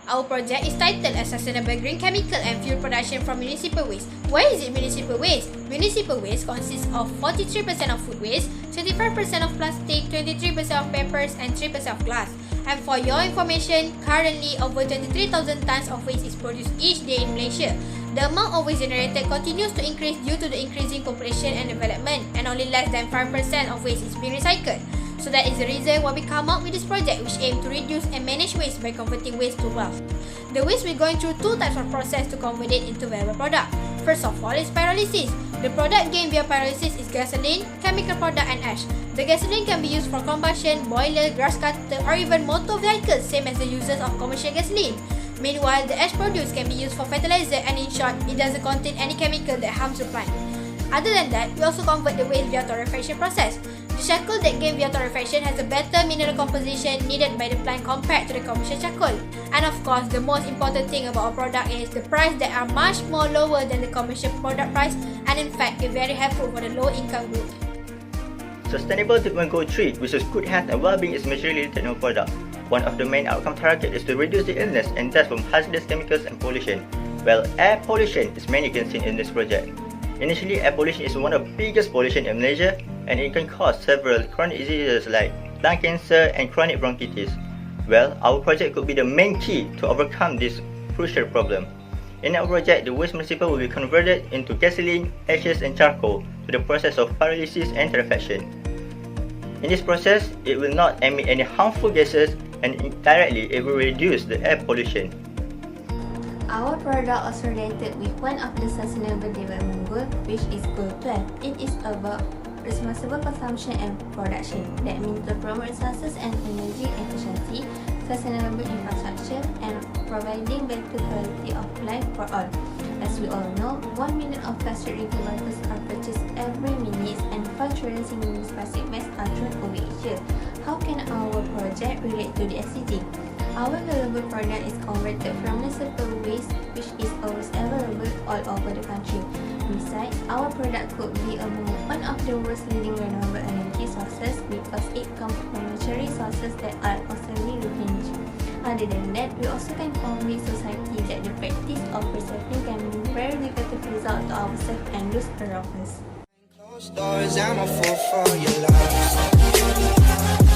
Our project is titled as Sustainable Green Chemical and Fuel Production from Municipal Waste. Why is it municipal waste? Municipal waste consists of 43% of food waste, 25% of plastic, 23% of papers and 3% of glass. And for your information, currently over 23,000 tons of waste is produced each day in Malaysia. The amount of waste generated continues to increase due to the increasing population and development, and only less than 5% of waste is being recycled. So that is the reason why we come up with this project, which aims to reduce and manage waste by converting waste to wealth. The waste we're going through two types of process to convert it into valuable product. First of all is pyrolysis. The product gained via pyrolysis is gasoline, chemical product and ash. The gasoline can be used for combustion, boiler, grass cutter or even motor vehicles, same as the uses of commercial gasoline. Meanwhile, the ash produced can be used for fertilizer, and in short, it doesn't contain any chemical that harms the plant. Other than that, we also convert the waste via torrefaction process. The charcoal that gained via torrefaction has a better mineral composition needed by the plant compared to the commercial charcoal. And of course, the most important thing about our product is the price that are much more lower than the commercial product price, and in fact, it's very helpful for the low income group. Sustainable Development Goal 3, which is good health and well-being, is majorly related to our product. One of the main outcome target is to reduce the illness and death from hazardous chemicals and pollution. Well, air pollution is mainly seen in this project. Initially, air pollution is one of the biggest pollution in Malaysia, and it can cause several chronic diseases like lung cancer and chronic bronchitis. Well, our project could be the main key to overcome this crucial problem. In our project, the waste municipal will be converted into gasoline, ashes and charcoal through the process of pyrolysis and torrefaction. In this process, it will not emit any harmful gases, and indirectly it will reduce the air pollution. Our product also related with one of the Sustainable Development Goals, which is Goal 12. It is about responsible consumption and production. That means to promote resources and energy efficiency, sustainable infrastructure, and providing better quality of life for all. As we all know, 1 million of plastic refill bottles are purchased every minute, and 5 trillion single-use plastic bags are thrown away each year. How can our project relate to the SDG? Our valuable product is converted from municipal waste, which is always available all over the country. Besides, our product could be among one of the world's leading renewable energy sources because it comes from natural resources that are constantly replenished. Other than that, we also can convince society that the practice of recycling can bring very negative results to ourselves and those around us. Closed doors, I'm a fool for your love.